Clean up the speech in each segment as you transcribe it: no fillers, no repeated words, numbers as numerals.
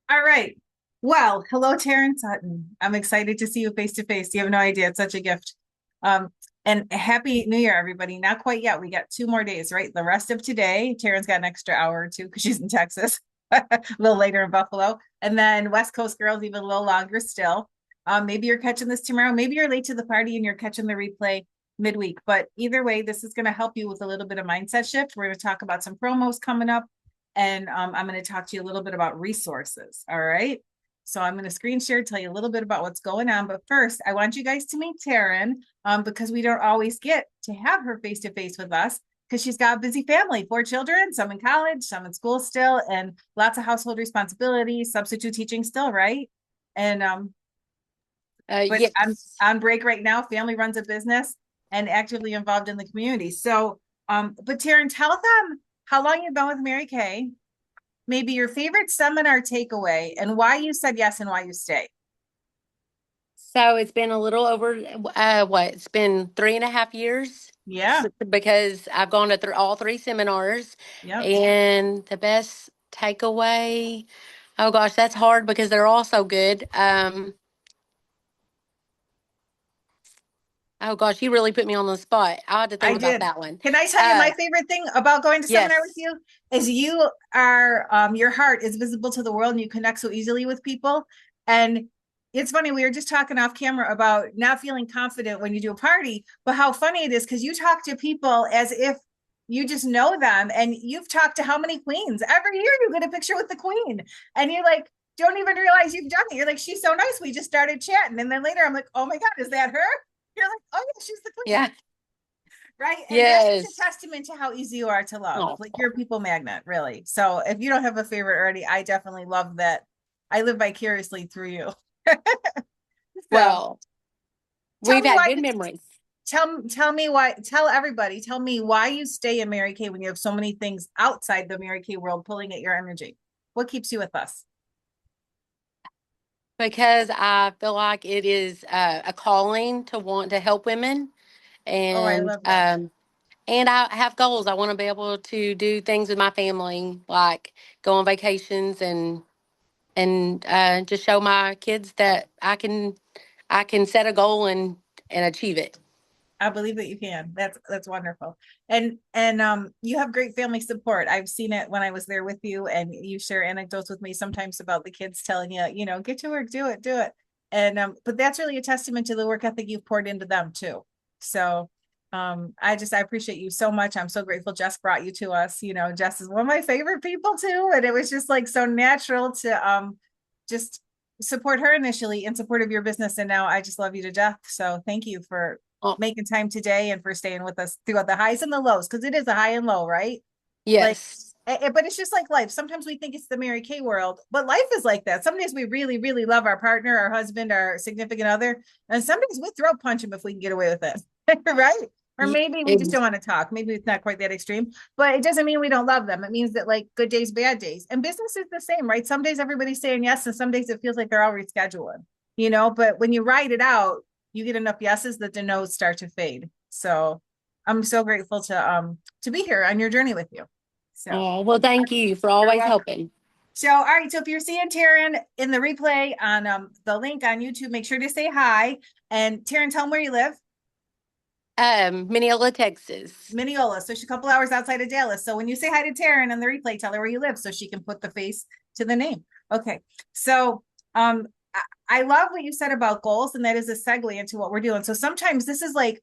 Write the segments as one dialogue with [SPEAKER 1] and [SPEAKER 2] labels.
[SPEAKER 1] All right. Well, hello, Terrence Sutton. I'm excited to see you face to face. You have no idea. It's such a gift. Um, and happy New Year, everybody. Not quite yet. We got 2 more days, right? The rest of today, Terrence got an extra hour or two because she's in Texas, a little later in Buffalo. And then West Coast girls, even a little longer still. Maybe you're catching this tomorrow. Maybe you're late to the party and you're catching the replay midweek. But either way, this is going to help you with a little bit of mindset shift. We're going to talk about some promos coming up and I'm going to talk to you a little bit about resources. All right. So I'm going to screen share, tell you a little bit about what's going on. But first, I want you guys to meet Taryn because we don't always get to have her face to face with us because she's got a busy family, 4 children, some in college, some in school still, and lots of household responsibilities, substitute teaching still, right? And but
[SPEAKER 2] Yes.
[SPEAKER 1] on break right now, family runs a business and actively involved in the community. So, but Taryn, tell them how long you've been with Mary Kay, maybe your favorite seminar takeaway and why you said yes and why you stay.
[SPEAKER 2] So it's been a little over, it's been 3.5 years
[SPEAKER 1] Yeah.
[SPEAKER 2] because I've gone to all three seminars.
[SPEAKER 1] Yep.
[SPEAKER 2] And the best takeaway, oh gosh, that's hard because they're all so good. Oh gosh, you really put me on the spot. I'll have to
[SPEAKER 1] I
[SPEAKER 2] think about
[SPEAKER 1] did.
[SPEAKER 2] that one.
[SPEAKER 1] Can I tell you
[SPEAKER 2] Uh,
[SPEAKER 1] my favorite thing about going to seminar with
[SPEAKER 2] yes.
[SPEAKER 1] you is you are your heart is visible to the world and you connect so easily with people. And it's funny, we were just talking off camera about not feeling confident when you do a party, but how funny it is because you talk to people as if you just know them and you've talked to how many queens every year you get a picture with the queen and you're like don't even realize you've done it. You're like, she's so nice. We just started chatting. And then later I'm like, oh my God, is that her? You're like, oh yeah, she's the queen,
[SPEAKER 2] Yeah.
[SPEAKER 1] right? And that's just a
[SPEAKER 2] Yes.
[SPEAKER 1] testament to how easy you are to love.
[SPEAKER 2] Oh,
[SPEAKER 1] Like you're a people magnet, really. So if you don't have a favorite already, I definitely love that. I live vicariously through you. So
[SPEAKER 2] well,
[SPEAKER 1] tell
[SPEAKER 2] we've
[SPEAKER 1] me
[SPEAKER 2] had
[SPEAKER 1] why
[SPEAKER 2] good memories.
[SPEAKER 1] tell me why tell everybody, tell me why you stay in Mary Kay when you have so many things outside the Mary Kay world pulling at your energy. What keeps you with us?
[SPEAKER 2] Because I feel like it is a calling to want to help women,
[SPEAKER 1] Oh, I
[SPEAKER 2] and
[SPEAKER 1] love that.
[SPEAKER 2] I have goals. I want to be able to do things with my family, like go on vacations and just show my kids that I can set a goal and achieve it.
[SPEAKER 1] I believe that you can. That's wonderful. And you have great family support. I've seen it when I was there with you and you share anecdotes with me sometimes about the kids telling you, get to work, do it, do it. And but that's really a testament to the work ethic you've poured into them too. So I appreciate you so much. I'm so grateful Jess brought you to us. Jess is one of my favorite people too. And it was just like so natural to just support her initially in support of your business. And now I just love you to death. So thank you for
[SPEAKER 2] Oh,
[SPEAKER 1] making time today and for staying with us throughout the highs and the lows because it is a high and low, right? Like,
[SPEAKER 2] yes.
[SPEAKER 1] but it's just like life. Sometimes we think it's the Mary Kay world, but life is like that. Some days we really, really love our partner, our husband, our significant other, and some days we throat punch him if we can get away with it, right? Or
[SPEAKER 2] Ye-
[SPEAKER 1] maybe we just
[SPEAKER 2] ex-
[SPEAKER 1] don't want to talk. Maybe it's not quite that extreme, but it doesn't mean we don't love them. It means that like good days, bad days, and business is the same, right? Some days everybody's saying yes, and some days it feels like they're all rescheduling, But when you write it out, you get enough yeses that the no's start to fade. So I'm so grateful to be here on your journey with you. So
[SPEAKER 2] Oh, well, thank you for
[SPEAKER 1] you're
[SPEAKER 2] always
[SPEAKER 1] welcome.
[SPEAKER 2] helping.
[SPEAKER 1] So all right, so if you're seeing Taryn in the replay on the link on YouTube, make sure to say hi. And Taryn, tell them where you live.
[SPEAKER 2] Mineola, Texas.
[SPEAKER 1] Mineola. So she's a couple hours outside of Dallas. So when you say hi to Taryn on the replay, tell her where you live so she can put the face to the name. Okay. So I love what you said about goals, and that is a segue into what we're doing. So sometimes this is like,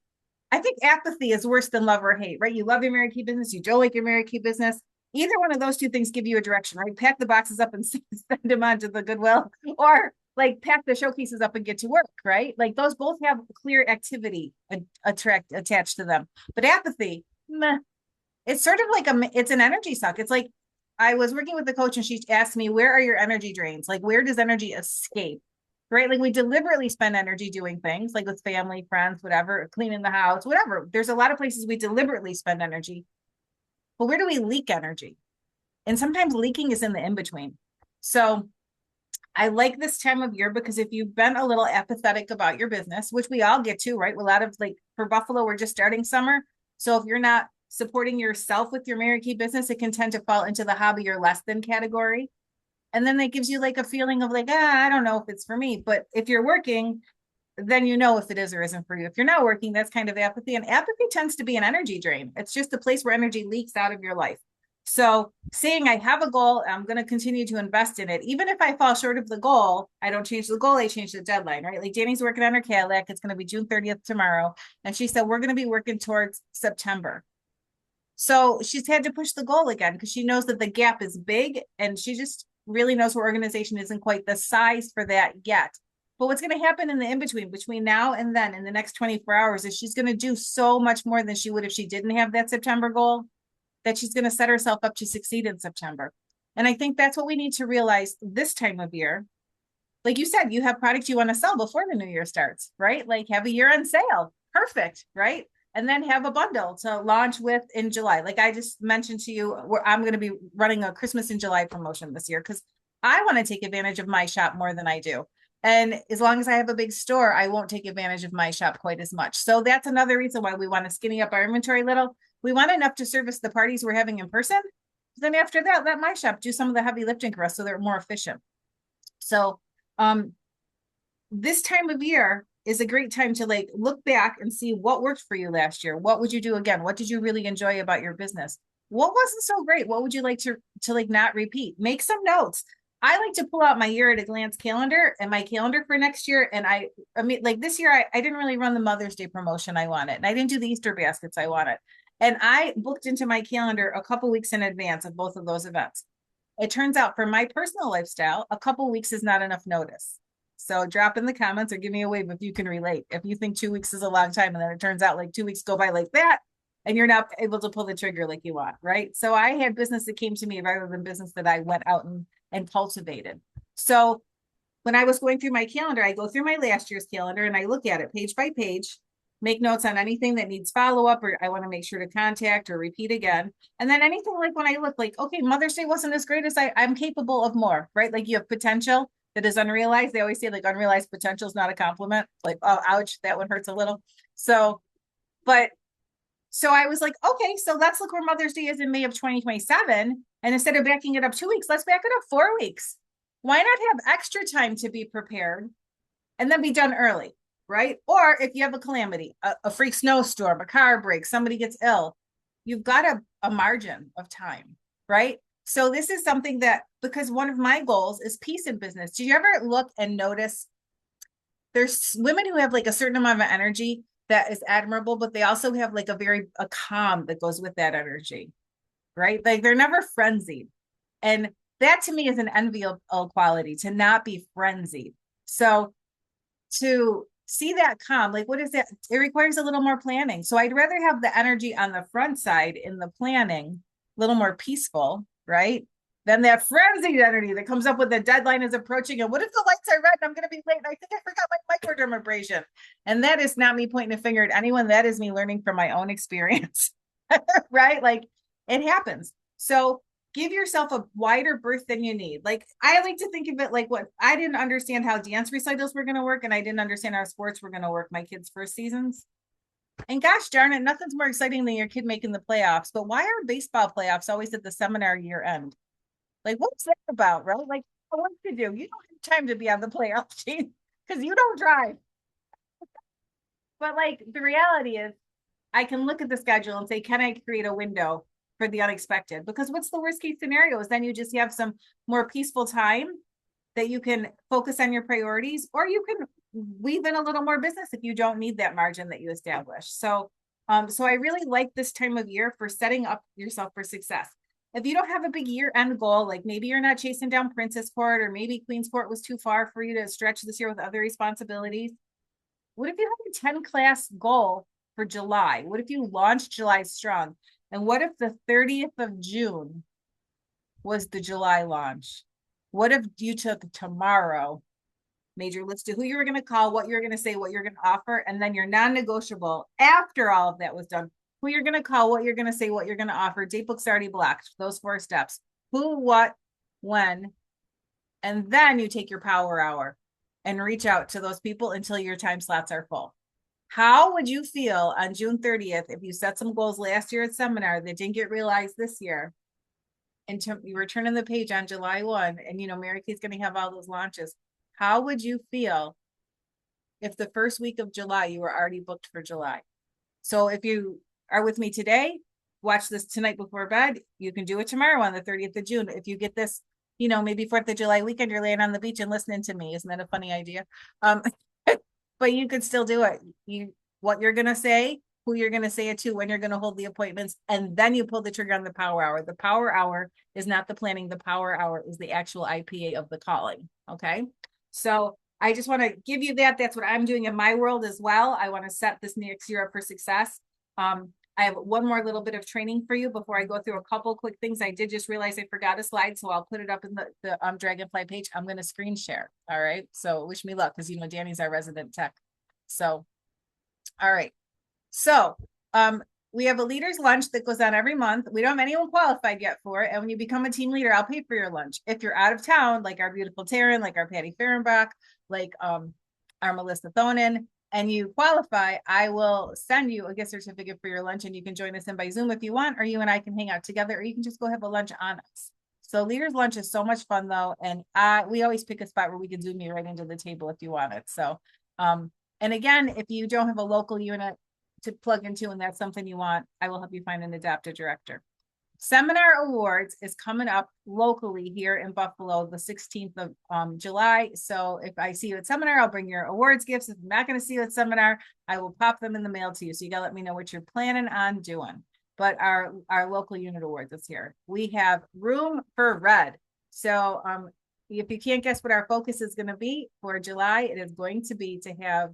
[SPEAKER 1] I think apathy is worse than love or hate, right? You love your Mary Kay business, you don't like your Mary Kay business. Either one of those two things give you a direction, right? Pack the boxes up and send them on to the Goodwill, or like pack the showcases up and get to work, right? Like those both have clear activity attached to them. But apathy, meh, it's sort of like it's an energy suck. It's like I was working with the coach and she asked me, where are your energy drains? Like, where does energy escape? Right? Like, we deliberately spend energy doing things like with family, friends, whatever, cleaning the house, whatever. There's a lot of places we deliberately spend energy, but where do we leak energy? And sometimes leaking is in the in between. So, I like this time of year because if you've been a little apathetic about your business, which we all get to, right? A lot of like for Buffalo, we're just starting summer. So if you're not supporting yourself with your Mary Kay business, it can tend to fall into the hobby or less than category. And then that gives you like a feeling of like, I don't know if it's for me. But if you're working, then you know if it is or isn't for you. If you're not working, that's kind of apathy. And apathy tends to be an energy drain. It's just a place where energy leaks out of your life. So saying I have a goal, I'm going to continue to invest in it. Even if I fall short of the goal, I don't change the goal, I change the deadline, right? Like Danny's working on her Cadillac. It's going to be June 30th tomorrow. And she said, we're going to be working towards September. So she's had to push the goal again because she knows that the gap is big and she just really knows her organization isn't quite the size for that yet. But what's going to happen in the in between now and then in the next 24 hours is she's going to do so much more than she would if she didn't have that September goal, that she's going to set herself up to succeed in September. And I think that's what we need to realize this time of year. Like you said, you have products you want to sell before the new year starts, right? Like have a year on sale. Perfect, right? And then have a bundle to launch with in July. Like I just mentioned to you, where I'm going to be running a Christmas in July promotion this year because I want to take advantage of my shop more than I do. And as long as I have a big store, I won't take advantage of my shop quite as much. So that's another reason why we want to skinny up our inventory a little. We want enough to service the parties we're having in person. Then after that, let my shop do some of the heavy lifting for us so they're more efficient. So um, this time of year is a great time to like look back and see what worked for you last year. What would you do again? What did you really enjoy about your business? What wasn't so great? What would you like to like not repeat? Make some notes. I like to pull out my year at a glance calendar and my calendar for next year. And I mean, like this year, I didn't really run the Mother's Day promotion I wanted, and I didn't do the Easter baskets I wanted. And I booked into my calendar a couple weeks in advance of both of those events. It turns out for my personal lifestyle, a couple weeks is not enough notice. So drop in the comments or give me a wave if you can relate. If you think 2 weeks is a long time and then it turns out like 2 weeks go by like that and you're not able to pull the trigger like you want, right? So I had business that came to me rather than business that I went out and cultivated. So when I was going through my calendar, I go through my last year's calendar and I look at it page by page, make notes on anything that needs follow up or I want to make sure to contact or repeat again. And then anything like when I look like, okay, Mother's Day wasn't as great as I'm capable of more, right? Like you have potential that is unrealized. They always say like unrealized potential is not a compliment. Like, oh, ouch, that one hurts a little. So, but so I was like, okay, so let's look where Mother's Day is in May of 2027. And instead of backing it up 2 weeks, let's back it up 4 weeks. Why not have extra time to be prepared and then be done early, right? Or if you have a calamity, a freak snowstorm, a car breaks, somebody gets ill, you've got a margin of time, right? So this is something that, because one of my goals is peace in business. Do you ever look and notice there's women who have like a certain amount of energy that is admirable, but they also have like a calm that goes with that energy, right? Like they're never frenzied. And that to me is an enviable quality to not be frenzied. So to see that calm, like what is that? It requires a little more planning. So I'd rather have the energy on the front side in the planning, a little more peaceful, right? Than that frenzied energy that comes up when the deadline is approaching. And what if the lights are red and I'm going to be late? And I think I forgot my microdermabrasion. And that is not me pointing a finger at anyone. That is me learning from my own experience, right? Like it happens. So give yourself a wider berth than you need. Like I like to think of it like what I didn't understand how dance recitals were going to work, and I didn't understand how sports were going to work my kids' first seasons. And gosh darn it, nothing's more exciting than your kid making the playoffs. But why are baseball playoffs always at the seminar year end? Like, what's that about, right? Like, what to do? You don't have time to be on the playoff team because you don't drive. But like the reality is, I can look at the schedule and say, can I create a window for the unexpected? Because what's the worst case scenario is then you just have some more peaceful time that you can focus on your priorities, or you can weave in a little more business if you don't need that margin that you establish. So I really like this time of year for setting up yourself for success. If you don't have a big year end goal, like maybe you're not chasing down Princess Court, or maybe Queensport was too far for you to stretch this year with other responsibilities. What if you have a 10 class goal for July? What if you launched July strong? And what if the 30th of June was the July launch? What if you took tomorrow, made your list of who you were going to call, what you're going to say, what you're going to offer, and then your non-negotiable after all of that was done, who you're going to call, what you're going to say, what you're going to offer. Date book's already blocked. Those 4 steps: who, what, when, and then you take your power hour and reach out to those people until your time slots are full. How would you feel on June 30th if you set some goals last year at seminar that didn't get realized this year? and you were turning the page on July 1, and Mary Kay's going to have all those launches, how would you feel if the first week of July you were already booked for July? So if you are with me today, watch this tonight before bed. You can do it tomorrow on the 30th of June. If you get this, maybe 4th of July weekend, you're laying on the beach and listening to me. Isn't that a funny idea? Um, but you could still do it. What you're gonna say, who you're gonna say it to, when you're gonna hold the appointments, and then you pull the trigger on the power hour. The power hour is not the planning, the power hour is the actual IPA of the calling. Okay. So I just want to give you that. That's what I'm doing in my world as well. I want to set this next year up for success. I have one more little bit of training for you before I go through a couple quick things. I did just realize I forgot a slide, so I'll put it up in the Dragonfly page. I'm going to screen share. All right. So wish me luck, because Danny's our resident tech. So, all right. So, we have a leader's lunch that goes on every month. We don't have anyone qualified yet for it. And when you become a team leader, I'll pay for your lunch. If you're out of town, like our beautiful Taryn, like our Patty Fehrenbach, like our Melissa Thonen, and you qualify, I will send you a gift certificate for your lunch, and you can join us in by Zoom if you want, or you and I can hang out together, or you can just go have a lunch on us. So leaders lunch is so much fun though. And we always pick a spot where we can Zoom you right into the table if you want it. So, and again, if you don't have a local unit to plug into and that's something you want, I will help you find an adaptive director. Seminar Awards is coming up locally here in Buffalo the 16th of July. So if I see you at seminar, I'll bring your awards gifts. If I'm not going to see you at seminar, I will pop them in the mail to you. So you got to let me know what you're planning on doing. But our local unit awards is here. We have room for red. So if you can't guess what our focus is going to be for July, it is going to be to have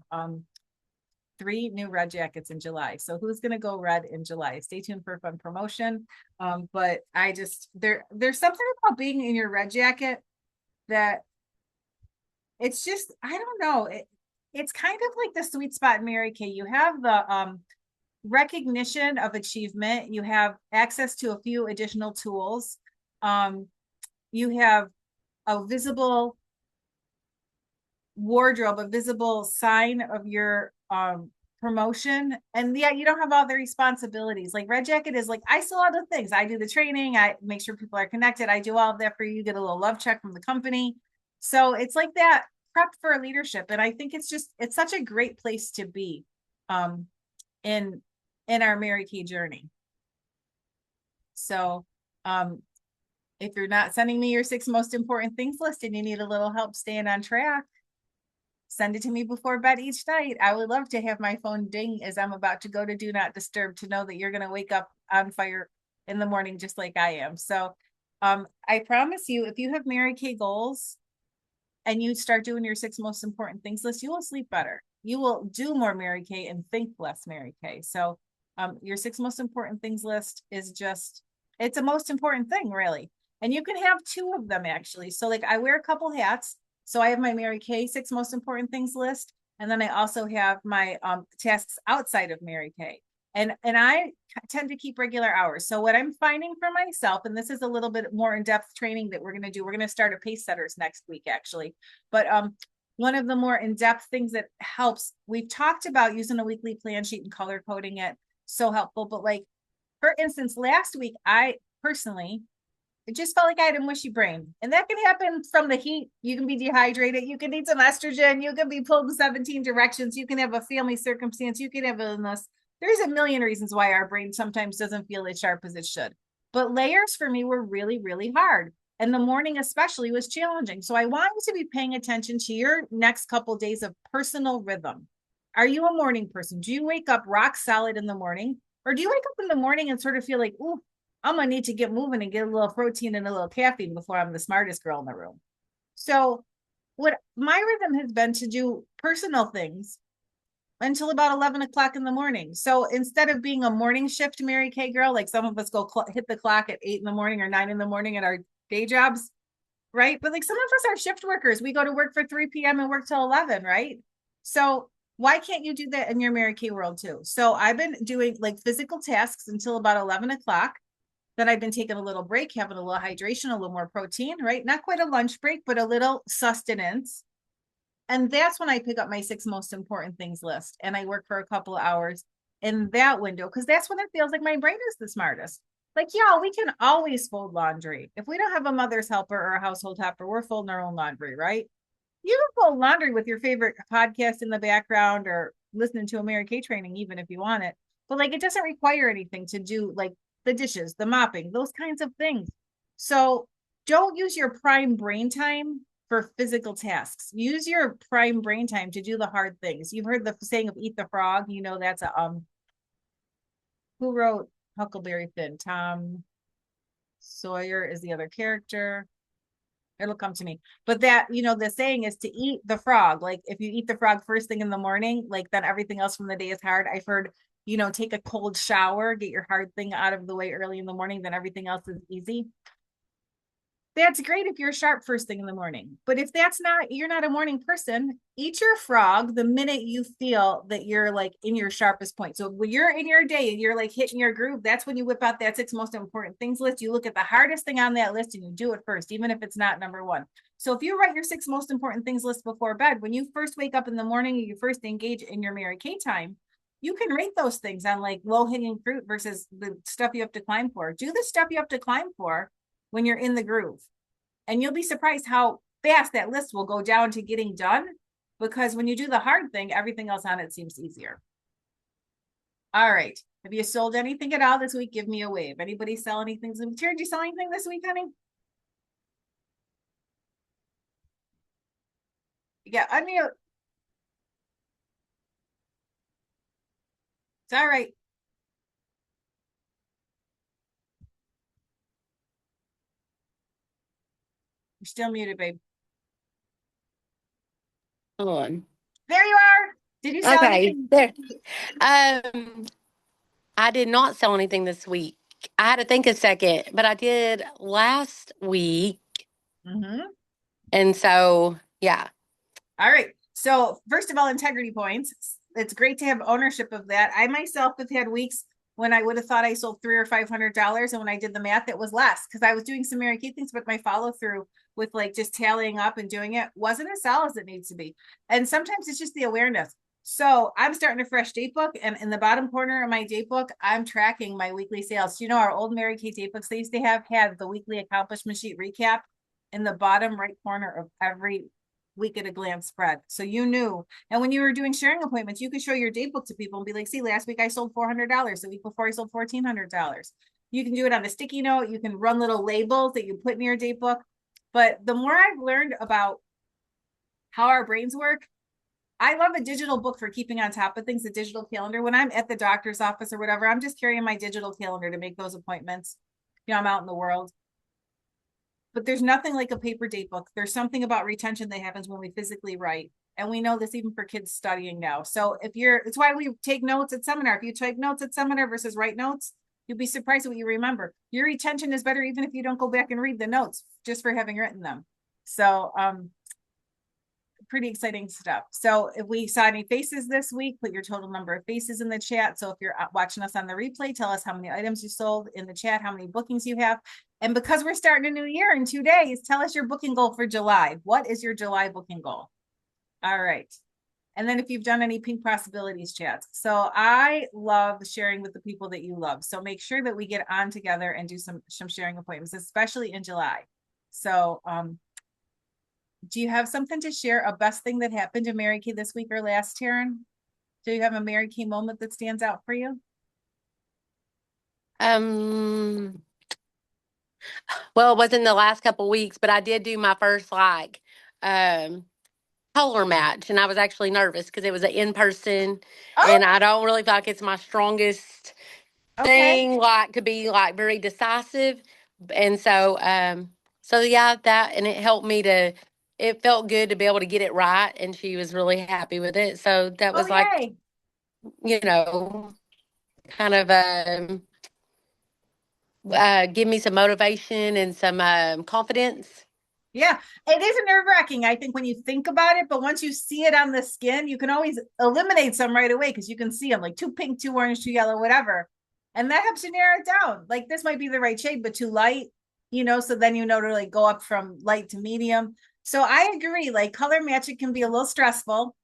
[SPEAKER 1] 3 new red jackets in July. So who's going to go red in July? Stay tuned for a fun promotion. But I just, there's something about being in your red jacket that it's just, I don't know. It's kind of like the sweet spot in Mary Kay. You have the recognition of achievement. You have access to a few additional tools. You have a visible wardrobe, a visible sign of your promotion, and yet you don't have all the responsibilities. Like red jacket is like, I still all the things. I do the training, I make sure people are connected, I do all of that for you, get a little love check from the company. So it's like that prep for leadership. And I think it's such a great place to be in our Mary Kay journey. So if you're not sending me your 6 most important things list and you need a little help staying on track, send it to me before bed each night. I would love to have my phone ding as I'm about to go to do not disturb, to know that you're going to wake up on fire in the morning, just like I am. So I promise you, if you have Mary Kay goals and you start doing your 6 most important things list, you will sleep better. You will do more Mary Kay and think less Mary Kay. So your 6 most important things list is it's a most important thing, really. And you can have 2 of them actually. So like I wear a couple hats. So I have my Mary Kay 6 most important things list. And then I also have my tasks outside of Mary Kay. And I tend to keep regular hours. So what I'm finding for myself, and this is a little bit more in-depth training that we're going to do. We're going to start a pace setters next week, actually. But one of the more in-depth things that helps, we've talked about using a weekly plan sheet and color coding it. So helpful. But like, for instance, last week, I personally, it just felt like I had a mushy brain. And that can happen from the heat. You can be dehydrated. You can need some estrogen. You can be pulled in 17 directions. You can have a family circumstance. You can have illness. There's a million reasons why our brain sometimes doesn't feel as sharp as it should. But layers for me were really, really hard. And the morning especially was challenging. So I want you to be paying attention to your next couple of days of personal rhythm. Are you a morning person? Do you wake up rock solid in the morning? Or do you wake up in the morning and sort of feel like, ooh, I'm going to need to get moving and get a little protein and a little caffeine before I'm the smartest girl in the room? So what my rhythm has been to do personal things until about 11 o'clock in the morning. So instead of being a morning shift Mary Kay girl, like some of us go hit the clock at 8 in the morning or 9 in the morning at our day jobs, right? But like some of us are shift workers. We go to work for 3 p.m. and work till 11, right? So why can't you do that in your Mary Kay world too? So I've been doing like physical tasks until about 11 o'clock. Then I've been taking a little break, having a little hydration, a little more protein, right? Not quite a lunch break, but a little sustenance. And that's when I pick up my 6 most important things list. And I work for a couple of hours in that window, because that's when it feels like my brain is the smartest. Like, y'all, we can always fold laundry. If we don't have a mother's helper or a household helper, we're folding our own laundry, right? You can fold laundry with your favorite podcast in the background or listening to a Mary Kay training, even if you want it. But like, it doesn't require anything to do like the dishes, the mopping, those kinds of things. So don't use your prime brain time for physical tasks. Use your prime brain time to do the hard things. You've heard the saying of eat the frog. You know, that's a, who wrote Huckleberry Finn? Tom Sawyer is the other character. It'll come to me. But that, you know, the saying is to eat the frog. Like if you eat the frog first thing in the morning, like then everything else from the day is hard. I've heard, you know, take a cold shower, get your hard thing out of the way early in the morning, then everything else is easy. That's great if you're sharp first thing in the morning. But if that's not, you're not a morning person, eat your frog the minute you feel that you're like in your sharpest point. So when you're in your day and you're like hitting your groove, that's when you whip out that 6 most important things list. You look at the hardest thing on that list and you do it first, even if it's not number one. So if you write your 6 most important things list before bed, when you first wake up in the morning, you first engage in your Mary Kay time, you can rate those things on like low hanging fruit versus the stuff you have to climb for. Do the stuff you have to climb for when you're in the groove. And you'll be surprised how fast that list will go down to getting done because when you do the hard thing, everything else on it seems easier. All right. Have you sold anything at all this week? Give me a wave. Anybody sell anything? Tara, did you sell anything this week, honey? Yeah, unmute. It's all right. You're still muted, babe.
[SPEAKER 2] Hold on.
[SPEAKER 1] There you are. Did you sell
[SPEAKER 2] Okay,
[SPEAKER 1] anything?
[SPEAKER 2] there. Um, I did not sell anything this week. I had to think a second, but I did last week.
[SPEAKER 1] Mm-hmm.
[SPEAKER 2] And so, yeah.
[SPEAKER 1] All right. So, first of all, integrity points. It's great to have ownership of that. I myself have had weeks when I would have thought I sold $300 or $500, and when I did the math, it was less because I was doing some Mary Kay things, but my follow through with like just tallying up and doing it wasn't as solid as it needs to be. And sometimes it's just the awareness. So I'm starting a fresh date book, and in the bottom corner of my date book, I'm tracking my weekly sales. You know, our old Mary Kay date books they used to have had the weekly accomplishment sheet recap in the bottom right corner of every week at a glance spread. So you knew. And when you were doing sharing appointments, you could show your date book to people and be like, see, last week I sold $400. The week before I sold $1,400. You can do it on a sticky note. You can run little labels that you put in your date book. But the more I've learned about how our brains work, I love a digital book for keeping on top of things, a digital calendar. When I'm at the doctor's office or whatever, I'm just carrying my digital calendar to make those appointments. You know, I'm out in the world. But there's nothing like a paper date book. There's something about retention that happens when we physically write. And we know this even for kids studying now. So if you're, it's why we take notes at seminar. If you take notes at seminar versus write notes, you'll be surprised what you remember. Your retention is better even if you don't go back and read the notes just for having written them. So pretty exciting stuff. So if we saw any faces this week, put your total number of faces in the chat. So if you're watching us on the replay, tell us how many items you sold in the chat, how many bookings you have. And because we're starting a new year in 2 days, tell us your booking goal for July. What is your July booking goal? All right. And then if you've done any pink possibilities chats. So I love sharing with the people that you love. So make sure that we get on together and do some sharing appointments, especially in July. So do you have something to share? A best thing that happened to Mary Kay this week or last, Taryn? Do you have a Mary Kay moment that stands out for you?
[SPEAKER 2] Um, well, it wasn't the last couple weeks, but I did do my first um color match, and I was actually nervous because it was an in person,
[SPEAKER 1] Oh,
[SPEAKER 2] and I don't really feel like it's my strongest
[SPEAKER 1] okay.
[SPEAKER 2] thing, like to be like very decisive, and so yeah, that and it helped me to. It felt good to be able to get it right, and she was really happy with it. So that
[SPEAKER 1] Oh,
[SPEAKER 2] was like,
[SPEAKER 1] yay.
[SPEAKER 2] you know, kind of give me some motivation and some confidence.
[SPEAKER 1] Yeah, it is nerve wracking, I think, when you think about it. But once you see it on the skin, you can always eliminate some right away because you can see them like too pink, too orange, too yellow, whatever. And that helps you narrow it down. Like this might be the right shade, but too light, you know, so then you know to like go up from light to medium. So I agree, like color matching can be a little stressful,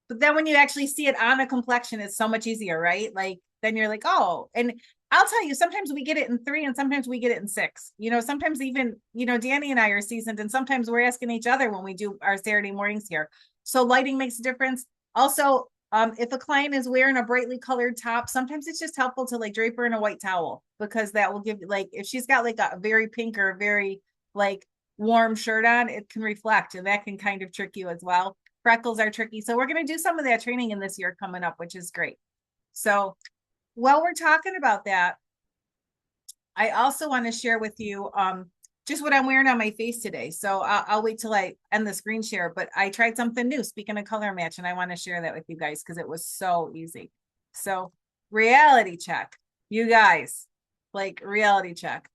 [SPEAKER 1] but then when you actually see it on a complexion, it's so much easier, right? Like then you're like, oh, and I'll tell you, sometimes we get it in 3 and sometimes we get it in 6. Sometimes even, Danny and I are seasoned and sometimes we're asking each other when we do our Saturday mornings here. So lighting makes a difference. Also, if a client is wearing a brightly colored top, sometimes it's just helpful to like drape her in a white towel because that will give like if she's got like a very pink or very like warm shirt on, it can reflect and that can kind of trick you as well. Freckles are tricky. So we're going to do some of that training in this year coming up, which is great. So while we're talking about that, I also want to share with you just what I'm wearing on my face today. So I'll wait till I end the screen share, but I tried something new, speaking of color match, and I want to share that with you guys because it was so easy. So reality check, you guys, like reality check.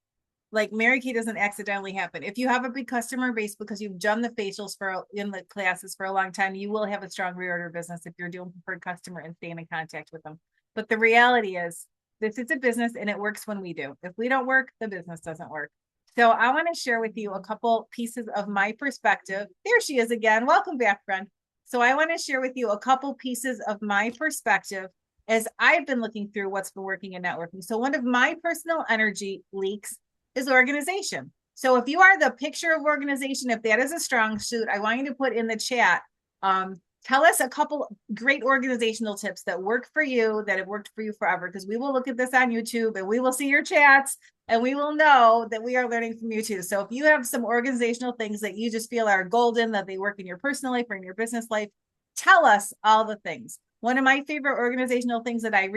[SPEAKER 1] Like Mary Kay doesn't accidentally happen. If you have a big customer base because you've done the facials for in the classes for a long time, you will have a strong reorder business if you're doing preferred customer and staying in contact with them. But the reality is this is a business and it works when we do. If we don't work, the business doesn't work. So I want to share with you a couple pieces of my perspective. There she is again. Welcome back, friend. So I want to share with you a couple pieces of my perspective as I've been looking through what's been working in networking. So one of my personal energy leaks is organization. So if you are the picture of organization, if that is a strong suit, I want you to put in the chat. Tell us a couple great organizational tips that work for you, that have worked for you forever, because we will look at this on YouTube and we will see your chats and we will know that we are learning from you too. So if you have some organizational things that you just feel are golden, that they work in your personal life or in your business life, tell us all the things. One of my favorite organizational things that I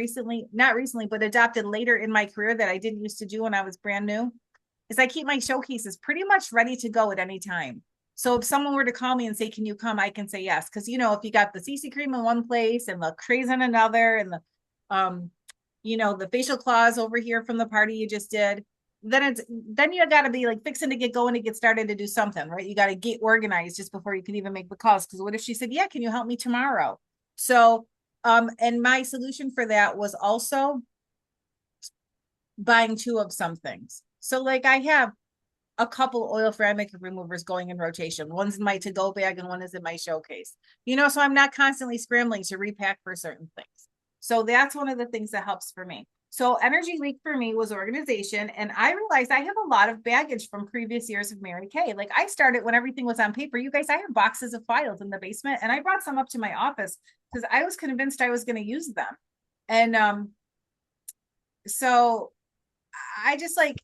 [SPEAKER 1] not recently, but adopted later in my career that I didn't used to do when I was brand new is I keep my showcases pretty much ready to go at any time. So if someone were to call me and say, can you come? I can say yes. Cause if you got the CC cream in one place and the craze in another and the facial claws over here from the party you just did, then you got to be like fixing to get going to get started to do something, right? You got to get organized just before you can even make the calls. Cause what if she said, yeah, can you help me tomorrow? So, and my solution for that was also buying 2 of some things. So like I have a couple oil-free makeup removers going in rotation. One's in my to-go bag and one is in my showcase. So I'm not constantly scrambling to repack for certain things. So that's one of the things that helps for me. So energy leak for me was organization. And I realized I have a lot of baggage from previous years of Mary Kay. Like I started when everything was on paper. You guys, I have boxes of files in the basement and I brought some up to my office because I was convinced I was going to use them. And so I just like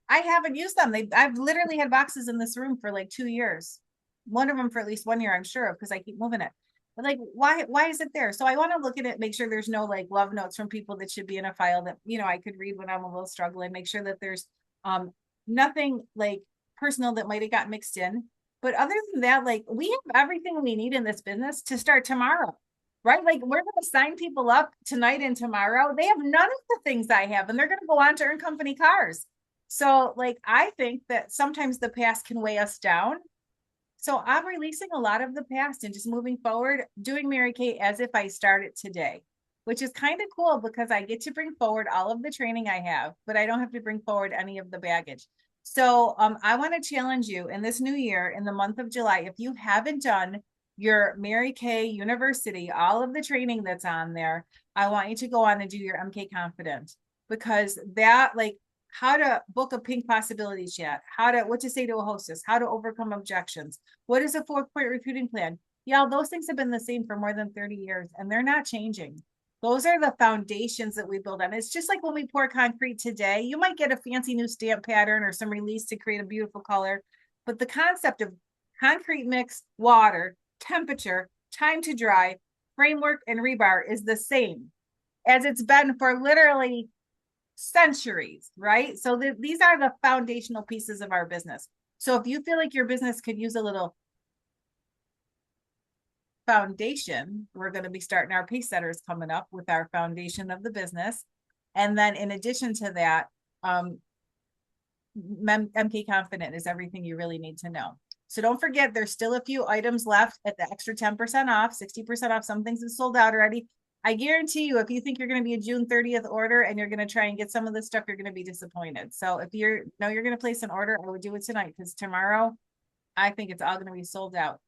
[SPEAKER 1] I haven't used them. I've literally had boxes in this room for like 2 years. One of them for at least 1 year, I'm sure of, because I keep moving it. But like, why is it there? So I want to look at it, make sure there's no like love notes from people that should be in a file that, I could read when I'm a little struggling, make sure that there's nothing like personal that might have got mixed in. But other than that, like we have everything we need in this business to start tomorrow. Right? Like we're going to sign people up tonight and tomorrow. They have none of the things I have, and they're going to go on to earn company cars. So, like, I think that sometimes the past can weigh us down. So, I'm releasing a lot of the past and just moving forward, doing Mary Kay as if I started today, which is kind of cool because I get to bring forward all of the training I have, but I don't have to bring forward any of the baggage. So, I want to challenge you in this new year, in the month of July, if you haven't done your Mary Kay University, all of the training that's on there, I want you to go on and do your MK Confident because that, like, how to book a pink possibility chat, what to say to a hostess, how to overcome objections, what is a 4-point recruiting plan. Yeah, those things have been the same for more than 30 years and they're not changing. Those are the foundations that we build on. It's just like when we pour concrete today, you might get a fancy new stamp pattern or some release to create a beautiful color, but the concept of concrete mix, water, temperature, time to dry, framework, and rebar is the same as it's been for literally centuries, right? So these are the foundational pieces of our business. So if you feel like your business could use a little foundation, we're going to be starting our pace setters coming up with our foundation of the business. And then in addition to that, MK Confident is everything you really need to know. So don't forget, there's still a few items left at the extra 10% off, 60% off. Some things have sold out already. I guarantee you, if you think you're going to be a June 30th order and you're going to try and get some of this stuff, you're going to be disappointed. So if you're going to place an order, I would do it tonight because tomorrow, I think it's all going to be sold out.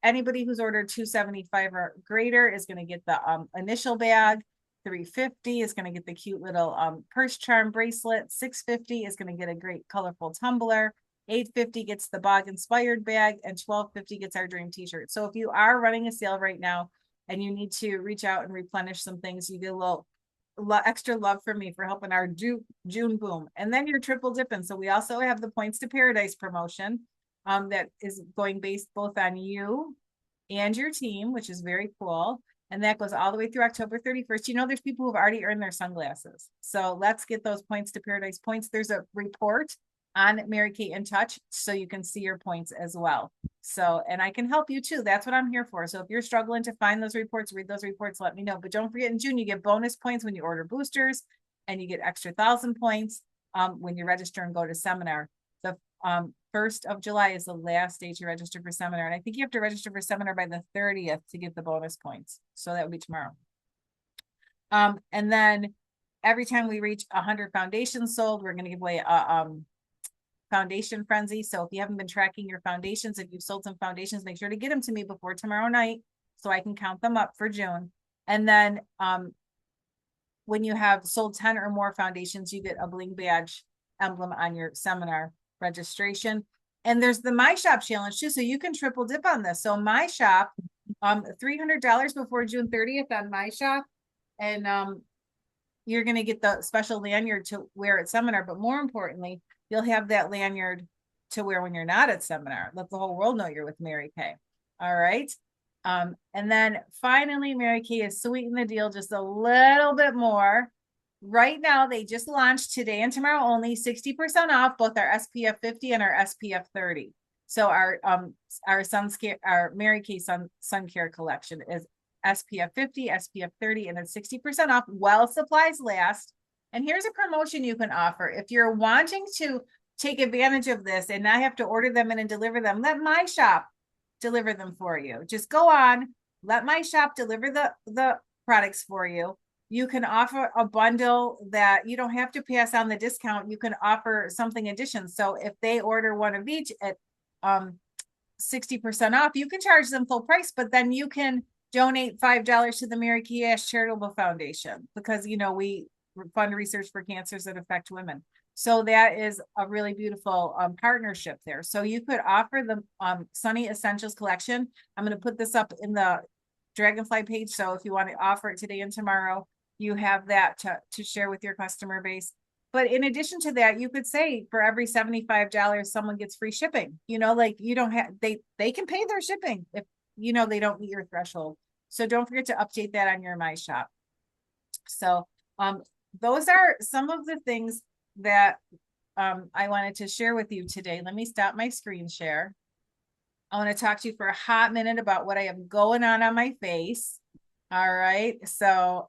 [SPEAKER 1] Anybody who's ordered 275 or greater is going to get the initial bag. $350 is going to get the cute little purse charm bracelet. $650 is going to get a great colorful tumbler. $850 gets the bog inspired bag, and $1250 gets our dream t-shirt. So if you are running a sale right now and you need to reach out and replenish some things, you get a little extra love from me for helping our June boom. And then you're triple dipping. So we also have the Points to Paradise promotion that is going based both on you and your team, which is very cool. And that goes all the way through October 31st. You know, there's people who've already earned their sunglasses. So let's get those Points to Paradise points. There's a report on Mary Kay in Touch so you can see your points as well. So, and I can help you too. That's what I'm here for. So if you're struggling to find those reports, read those reports, let me know. But don't forget, in June, you get bonus points when you order boosters, and you get extra 1,000 points when you register and go to seminar. The 1st of July is the last day to register for seminar. And I think you have to register for seminar by the 30th to get the bonus points. So that would be tomorrow. And then every time we reach 100 foundations sold, we're going to give away a foundation frenzy. So if you haven't been tracking your foundations, if you've sold some foundations, make sure to get them to me before tomorrow night so I can count them up for June. And then when you have sold 10 or more foundations, you get a bling badge emblem on your seminar registration. And there's the My Shop challenge too. So you can triple dip on this. So My Shop, $300 before June 30th on My Shop. And you're going to get the special lanyard to wear at seminar. But more importantly, you'll have that lanyard to wear when you're not at seminar. Let the whole world know you're with Mary Kay. All right. And then finally, Mary Kay has sweetened the deal just a little bit more. Right now, they just launched today and tomorrow only 60% off both our SPF 50 and our SPF 30. So our Mary Kay sun care collection is SPF 50, SPF 30, and it's 60% off while supplies last. And here's a promotion you can offer. If you're wanting to take advantage of this and not have to order them in and deliver them, let My Shop deliver them for you. Just go on, let My Shop deliver the products for you. You can offer a bundle that you don't have to pass on the discount. You can offer something addition. So if they order one of each at 60% off, you can charge them full price, but then you can donate $5 to the Mary Kay Ash Charitable Foundation because, you know, we fund research for cancers that affect women. So that is a really beautiful partnership there. So you could offer the Sunny Essentials collection. I'm going to put this up in the Dragonfly page. So if you want to offer it today and tomorrow, you have that to share with your customer base. But in addition to that, you could say for every $75, someone gets free shipping. You know, like you don't have, they can pay their shipping if, you know, they don't meet your threshold. So don't forget to update that on your My Shop. So those are some of the things that I wanted to share with you today. Let me stop my screen share. I want to talk to you for a hot minute about what I have going on my face. All right. So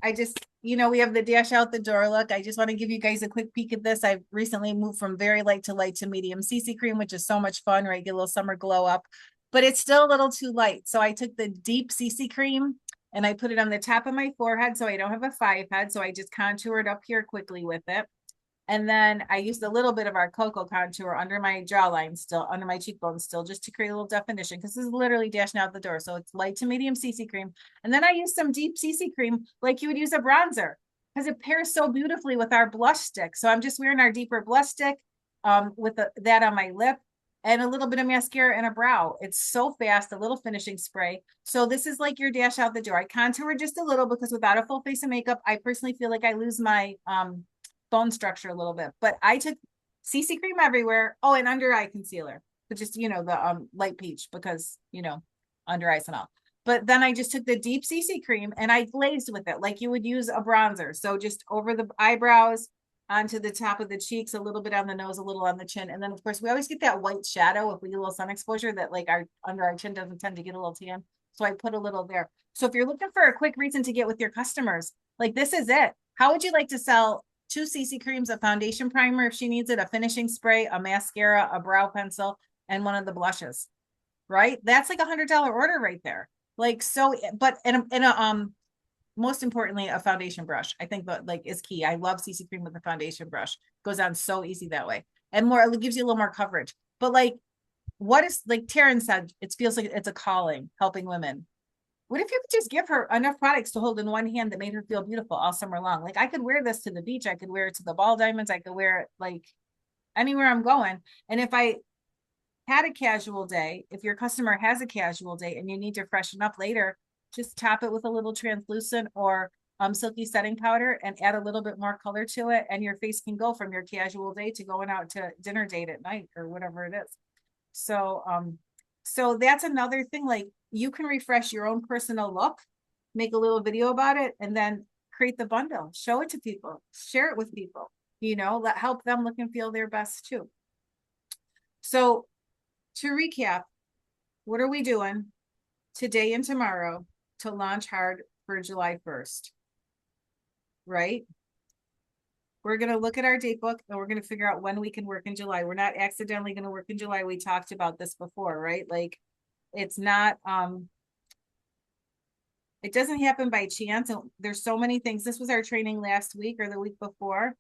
[SPEAKER 1] I just, you know, we have the dash out the door look. I just want to give you guys a quick peek at this. I've recently moved from very light to medium CC cream, which is so much fun, right? Get a little summer glow up, but it's still a little too light. So I took the deep CC cream and I put it on the top of my forehead so I don't have a 5 head. So I just contoured up here quickly with it. And then I used a little bit of our cocoa contour under my jawline still, under my cheekbones still, just to create a little definition, because this is literally dashing out the door. So it's light to medium CC cream. And then I used some deep CC cream like you would use a bronzer, because it pairs so beautifully with our blush stick. So I'm just wearing our deeper blush stick with that on my lip, and a little bit of mascara and a brow. It's so fast, a little finishing spray. So this is like your dash out the door. I contour just a little because without a full face of makeup, I personally feel like I lose my bone structure a little bit. But I took CC cream everywhere. Oh, and under eye concealer, but just, you know, the light peach, because, you know, under eyes and all. But then I just took the deep CC cream and I glazed with it like you would use a bronzer. So just over the eyebrows, onto the top of the cheeks, a little bit on the nose, a little on the chin. And then of course we always get that white shadow if we get a little sun exposure, that like our under our chin doesn't tend to get a little tan. So I put a little there. So if you're looking for a quick reason to get with your customers, like this is it. How would you like to sell 2 CC creams, a foundation primer if she needs it, a finishing spray, a mascara, a brow pencil, and one of the blushes, right? That's like $100 order right there. Like, so, but in a most importantly, a foundation brush, I think that like is key. I love CC cream with a foundation brush. Goes on so easy that way. And more, it gives you a little more coverage. But like, what is, like Taryn said, it feels like it's a calling, helping women. What if you could just give her enough products to hold in one hand that made her feel beautiful all summer long? Like I could wear this to the beach, I could wear it to the ball diamonds, I could wear it like anywhere I'm going. And if I had a casual day, if your customer has a casual day and you need to freshen up later, just top it with a little translucent or silky setting powder and add a little bit more color to it. And your face can go from your casual day to going out to dinner date at night or whatever it is. So, so that's another thing. Like you can refresh your own personal look, make a little video about it, and then create the bundle, show it to people, share it with people, let help them look and feel their best too. So to recap, what are we doing today and tomorrow to launch hard for July 1st? Right? We're going to look at our date book and we're going to figure out when we can work in July. We're not accidentally going to work in July. We talked about this before, right? Like it's not, it doesn't happen by chance. And there's so many things. This was our training last week or the week before.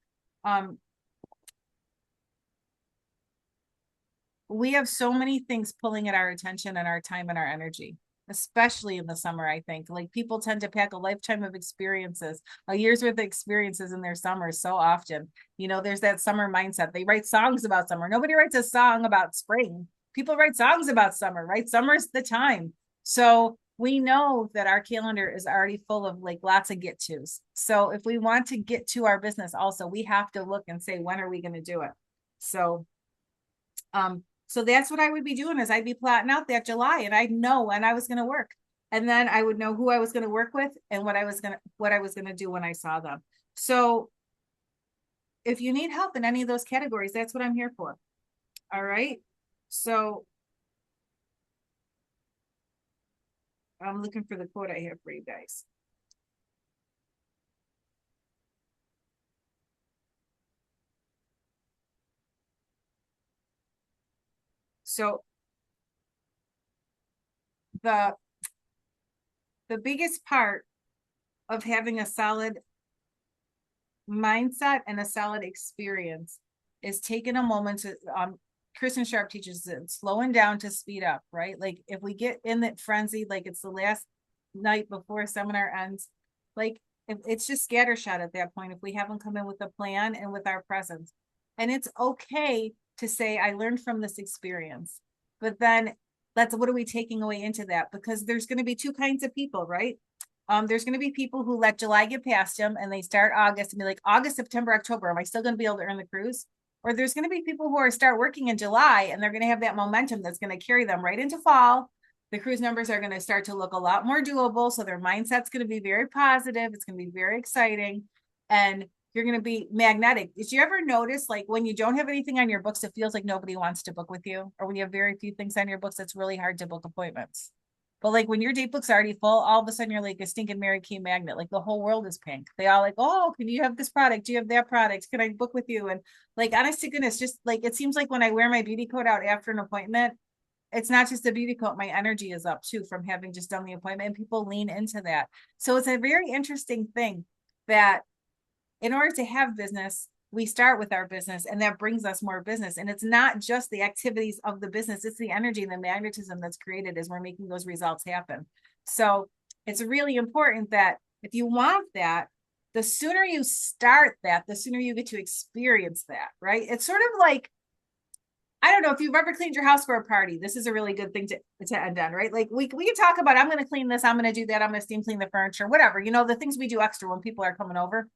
[SPEAKER 1] We have so many things pulling at our attention and our time and our energy, especially in the summer. I think like people tend to pack a lifetime of experiences, a year's worth of experiences in their summers so often. There's that summer mindset. They write songs about summer. Nobody writes a song about spring. People write songs about summer, right? Summer's the time. So we know that our calendar is already full of like lots of get tos. So if we want to get to our business also, we have to look and say, when are we going to do it? So that's what I would be doing is I'd be plotting out that July and I'd know when I was going to work. And then I would know who I was going to work with and what I was going to do when I saw them. So if you need help in any of those categories, that's what I'm here for. All right. So I'm looking for the quote I have for you guys. So the biggest part of having a solid mindset and a solid experience is taking a moment to Kristen Sharp teaches it, slowing down to speed up, right? Like if we get in that frenzy, like it's the last night before a seminar ends, like it's just scattershot at that point if we haven't come in with a plan and with our presence. And it's okay to say, I learned from this experience, but then what are we taking away into that? Because there's going to be two kinds of people, right? There's going to be people who let July get past them and they start August and be like, August, September, October, am I still going to be able to earn the cruise? Or there's going to be people who are start working in July and they're going to have that momentum that's going to carry them right into fall. The cruise numbers are going to start to look a lot more doable. So their mindset's going to be very positive. It's going to be very exciting. And you're going to be magnetic. Did you ever notice like when you don't have anything on your books, it feels like nobody wants to book with you? Or when you have very few things on your books, it's really hard to book appointments. But like when your date book's already full, all of a sudden you're like a stinking Mary Kay magnet. Like the whole world is pink. They all like, oh, can you have this product? Do you have that product? Can I book with you? And like, honest to goodness, just like it seems like when I wear my beauty coat out after an appointment, it's not just a beauty coat. My energy is up too from having just done the appointment, and people lean into that. So it's a very interesting thing that in order to have business, we start with our business and that brings us more business. And it's not just the activities of the business, it's the energy and the magnetism that's created as we're making those results happen. So it's really important that if you want that, the sooner you start that, the sooner you get to experience that, right? It's sort of like, I don't know if you've ever cleaned your house for a party. This is a really good thing to end on, right? Like we can talk about, I'm going to clean this, I'm going to do that, I'm going to steam clean the furniture, whatever, the things we do extra when people are coming over.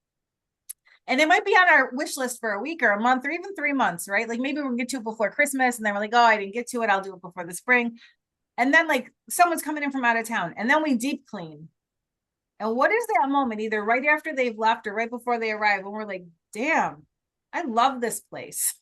[SPEAKER 1] And it might be on our wish list for a week or a month or even 3 months, right? Like maybe we'll get to it before Christmas and then we're like, oh, I didn't get to it. I'll do it before the spring. And then like someone's coming in from out of town and then we deep clean. And what is that moment, either right after they've left or right before they arrive, when we're like, damn, I love this place.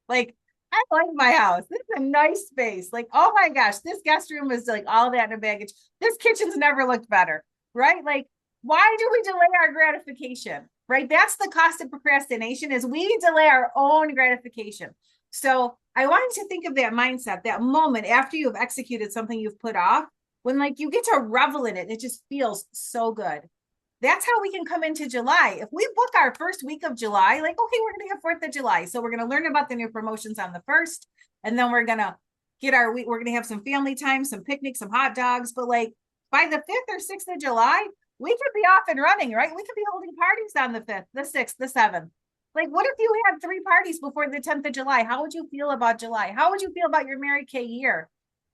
[SPEAKER 1] Like, I like my house. This is a nice space. Like, oh my gosh, this guest room is like all that in a baggage. This kitchen's never looked better, right? Like, why do we delay our gratification? Right? That's the cost of procrastination is we delay our own gratification. So I want you to think of that mindset, that moment after you've executed something you've put off, when like you get to revel in it, it just feels so good. That's how we can come into July. If we book our first week of July, like, okay, we're going to have 4th of July. So we're going to learn about the new promotions on the 1st. And then we're going to we're going to have some family time, some picnics, some hot dogs. But like, by the 5th or 6th of July, we could be off and running, right? We could be holding parties on the 5th, the 6th, the 7th. Like, what if you had 3 parties before the 10th of July? How would you feel about July? How would you feel about your Mary Kay year?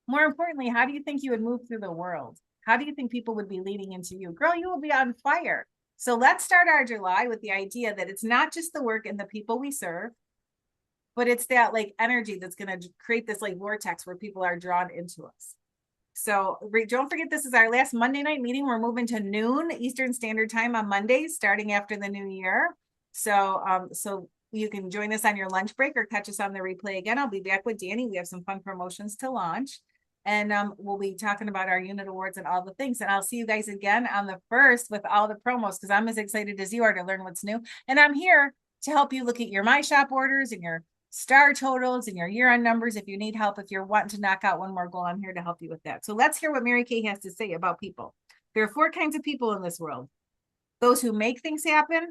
[SPEAKER 1] More importantly, how do you think you would move through the world? How do you think people would be leading into you? Girl, you will be on fire. So let's start our July with the idea that it's not just the work and the people we serve, but it's that like energy that's going to create this like vortex where people are drawn into us. So don't forget, this is our last Monday night meeting. We're moving to noon Eastern Standard Time on Mondays, starting after the new year. So you can join us on your lunch break or catch us on the replay again. I'll be back with Danny. We have some fun promotions to launch. And we'll be talking about our unit awards and all the things. And I'll see you guys again on the 1st with all the promos, because I'm as excited as you are to learn what's new. And I'm here to help you look at your My Shop orders and your star totals and your year-end numbers. If you need help, if you're wanting to knock out one more goal, I'm here to help you with that. So let's hear what Mary Kay has to say about people. There are 4 kinds of people in this world: those who make things happen,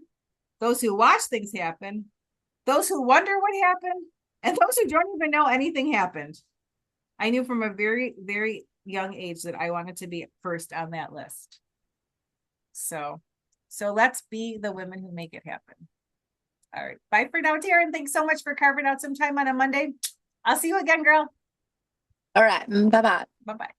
[SPEAKER 1] those who watch things happen, those who wonder what happened, and those who don't even know anything happened. I knew from a very, very young age that I wanted to be first on that list. So let's be the women who make it happen. All right. Bye for now, Taryn. Thanks so much for carving out some time on a Monday. I'll see you again, girl.
[SPEAKER 2] All right. Bye bye.
[SPEAKER 1] Bye-bye.